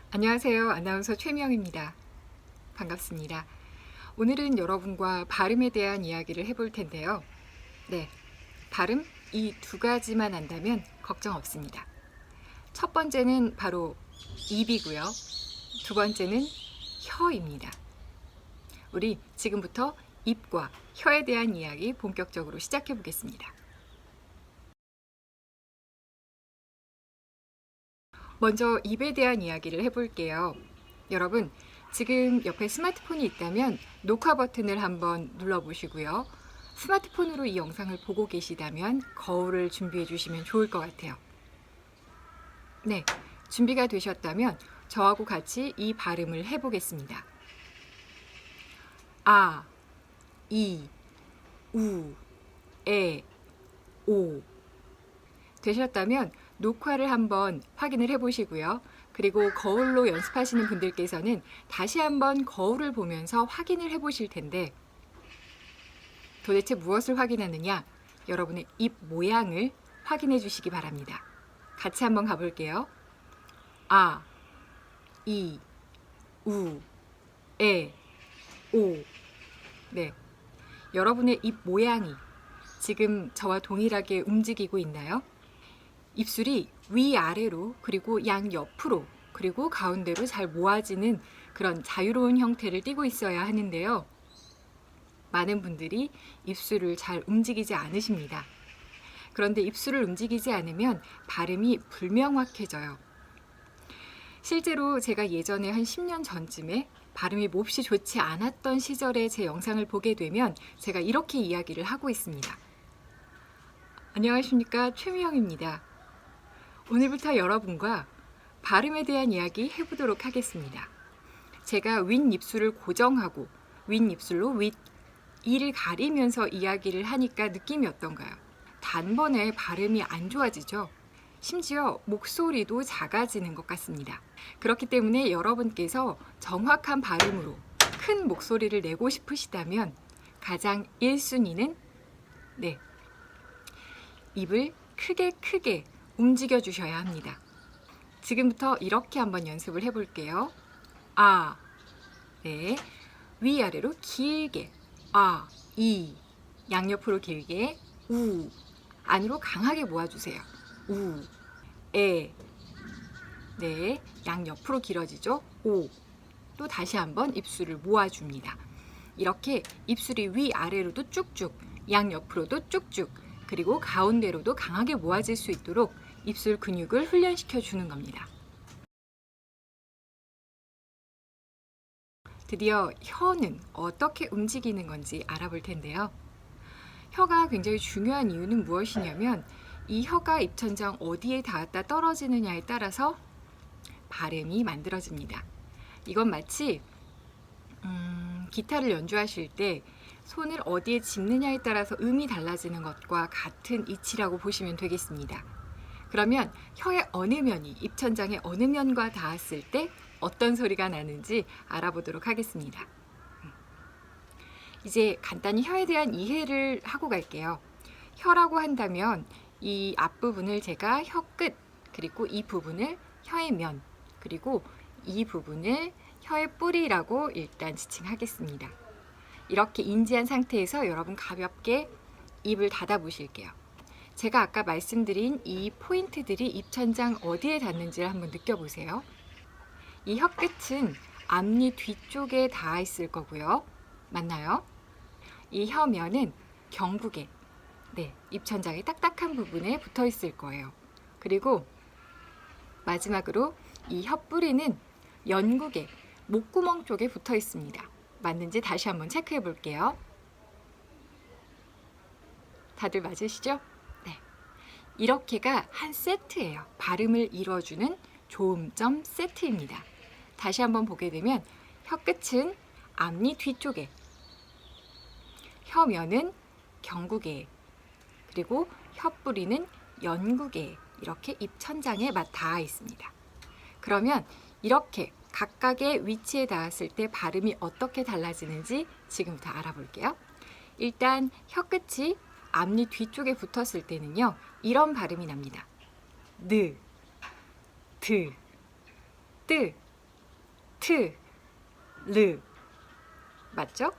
안녕하세요. 아나운서 최미영입니다. 반갑습니다. 오늘은 여러분과 발음에 대한 이야기를 해볼 텐데요. 네, 발음 이 두 가지만 안다면 걱정 없습니다. 첫 번째는 바로 입이고요. 두 번째는 혀입니다. 우리 지금부터 입과 혀에 대한 이야기 본격적으로 시작해 보겠습니다. 먼저 입에 대한 이야기를 해볼게요. 여러분, 지금 옆에 스마트폰이 있다면 녹화 버튼을 한번 눌러보시고요. 스마트폰으로 이 영상을 보고 계시다면 거울을 준비해 주시면 좋을 것 같아요. 네, 준비가 되셨다면 저하고 같이 이 발음을 해보겠습니다. 아, 이, 우, 에, 오. 되셨다면 녹화를 한번 확인을 해보시고요. 그리고 거울로 연습하시는 분들께서는 다시 한번 거울을 보면서 확인을 해보실 텐데 도대체 무엇을 확인하느냐? 여러분의 입 모양을 확인해 주시기 바랍니다. 같이 한번 가볼게요. 아, 이, 우, 에, 오. 네, 여러분의 입 모양이 지금 저와 동일하게 움직이고 있나요? 입술이 위아래로 그리고 양옆으로 그리고 가운데로 잘 모아지는 그런 자유로운 형태를 띠고 있어야 하는데요. 많은 분들이 입술을 잘 움직이지 않으십니다. 그런데 입술을 움직이지 않으면 발음이 불명확해져요. 실제로 제가 예전에 한 10년 전쯤에 발음이 몹시 좋지 않았던 시절에 제 영상을 보게 되면 제가 이렇게 이야기를 하고 있습니다. 안녕하십니까, 최미영입니다. 오늘부터 여러분과 발음에 대한 이야기 해보도록 하겠습니다. 제가 윗입술을 고정하고 윗입술로 윗이를 가리면서 이야기를 하니까 느낌이 어떤가요? 단번에 발음이 안 좋아지죠? 심지어 목소리도 작아지는 것 같습니다. 그렇기 때문에 여러분께서 정확한 발음으로 큰 목소리를 내고 싶으시다면 가장 1순위는 입을 크게 움직여 주셔야 합니다. 지금부터 이렇게 한번 연습을 해볼게요. 아, 네, 위아래로 길게, 아, 이, 양옆으로 길게, 우, 안으로 강하게 모아주세요. 우, 에, 네, 양옆으로 길어지죠. 오, 또 다시 한번 입술을 모아줍니다. 이렇게 입술이 위아래로도 쭉쭉, 양옆으로도 쭉쭉, 그리고 가운데로도 강하게 모아질 수 있도록 입술 근육을 훈련시켜 주는 겁니다. 드디어 혀는 어떻게 움직이는 건지 알아볼 텐데요. 혀가 굉장히 중요한 이유는 무엇이냐면 이 혀가 입천장 어디에 닿았다 떨어지느냐에 따라서 발음이 만들어집니다. 이건 마치 기타를 연주하실 때 손을 어디에 짚느냐에 따라서 음이 달라지는 것과 같은 이치라고 보시면 되겠습니다. 그러면 혀의 어느 면이 입천장의 어느 면과 닿았을 때 어떤 소리가 나는지 알아보도록 하겠습니다. 이제 간단히 혀에 대한 이해를 하고 갈게요. 혀라고 한다면 이 앞부분을 제가 혀 끝, 그리고 이 부분을 혀의 면, 그리고 이 부분을 혀의 뿌리라고 일단 지칭하겠습니다. 이렇게 인지한 상태에서 여러분 가볍게 입을 닫아 보실게요. 제가 아까 말씀드린 이 포인트들이 입천장 어디에 닿는지를 한번 느껴보세요. 이 혀 끝은 앞니 뒤쪽에 닿아 있을 거고요. 맞나요? 이 혀면은 경국에, 입천장의 딱딱한 부분에 붙어 있을 거예요. 그리고 마지막으로 이 혀뿌리는 연국에, 목구멍 쪽에 붙어 있습니다. 맞는지 다시 한번 체크해 볼게요. 다들 맞으시죠? 네. 이렇게가 한 세트예요. 발음을 이루어주는 조음점 세트입니다. 다시 한번 보게 되면 혀 끝은 앞니 뒤쪽에, 혀면은 경국에, 그리고 혀뿌리는 연국에 이렇게 입천장에 닿아 있습니다. 그러면 이렇게 각각의 위치에 닿았을 때 발음이 어떻게 달라지는지 지금부터 알아볼게요. 일단 혀 끝이 앞니 뒤쪽에 붙었을 때는요, 이런 발음이 납니다. 느, 드, 뜨, 트, 르. 맞죠?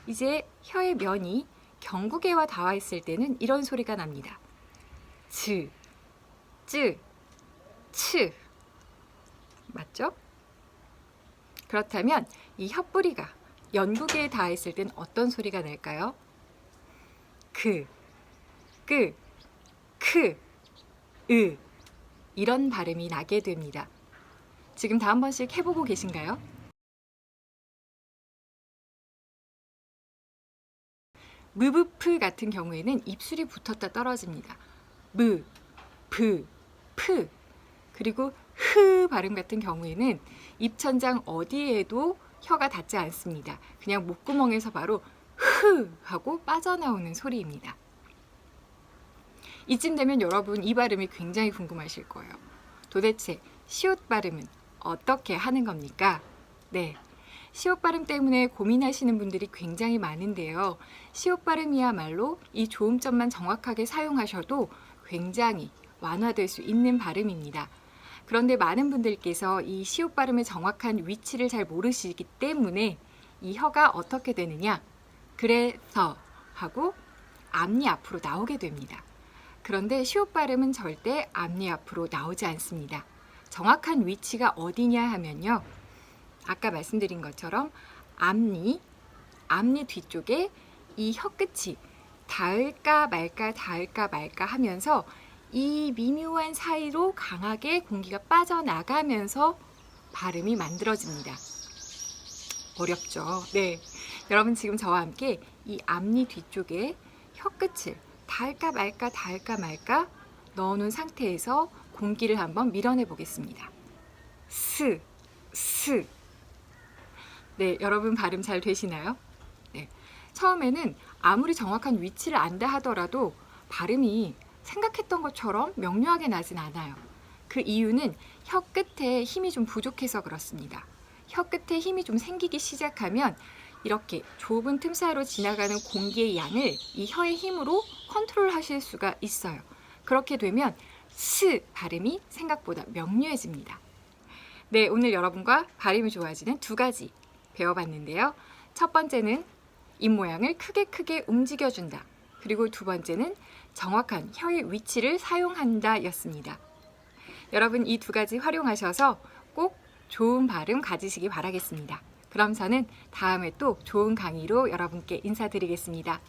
이제 혀의 면이 경구개와 닿아 있을 때는 이런 소리가 납니다. 즈, 쯔, 츠. 맞죠? 그렇다면 이 혀뿌리가 연구개에 닿아 있을 땐 어떤 소리가 날까요? 크, 끄, 크, 으. 이런 발음이 나게 됩니다. 지금 다 한 번씩 해보고 계신가요? 무브프 같은 경우에는 입술이 붙었다 떨어집니다. 무, 브, 프. 그리고 흐 발음 같은 경우에는 입천장 어디에도 혀가 닿지 않습니다. 그냥 목구멍에서 바로 흐 하고 빠져나오는 소리입니다. 이쯤 되면 여러분 이 발음이 굉장히 궁금하실 거예요. 도대체 시옷 발음은 어떻게 하는 겁니까? 네. 시옷 발음 때문에 고민하시는 분들이 굉장히 많은데요. 시옷 발음이야말로 이 조음점만 정확하게 사용하셔도 굉장히 완화될 수 있는 발음입니다. 그런데 많은 분들께서 이 시옷 발음의 정확한 위치를 잘 모르시기 때문에 이 혀가 어떻게 되느냐? 그래서 하고 앞니 앞으로 나오게 됩니다. 그런데 시옷 발음은 절대 앞니 앞으로 나오지 않습니다. 정확한 위치가 어디냐 하면요. 아까 말씀드린 것처럼 앞니 뒤쪽에 이 혀끝이 닿을까 말까 하면서 이 미묘한 사이로 강하게 공기가 빠져나가면서 발음이 만들어집니다. 어렵죠? 네. 여러분 지금 저와 함께 이 앞니 뒤쪽에 혀끝을 닿을까 말까 넣어놓은 상태에서 공기를 한번 밀어내 보겠습니다. 스. 네, 여러분 발음 잘 되시나요? 네. 처음에는 아무리 정확한 위치를 안다 하더라도 발음이 생각했던 것처럼 명료하게 나진 않아요. 그 이유는 혀 끝에 힘이 좀 부족해서 그렇습니다. 혀 끝에 힘이 좀 생기기 시작하면 이렇게 좁은 틈 사이로 지나가는 공기의 양을 이 혀의 힘으로 컨트롤 하실 수가 있어요. 그렇게 되면 스 발음이 생각보다 명료해집니다. 네, 오늘 여러분과 발음이 좋아지는 두 가지 배워봤는데요. 첫 번째는 입 모양을 크게 움직여준다. 그리고 두 번째는 정확한 혀의 위치를 사용한다 였습니다. 여러분 이 두 가지 활용하셔서 꼭 좋은 발음 가지시기 바라겠습니다. 그럼 저는 다음에 또 좋은 강의로 여러분께 인사드리겠습니다.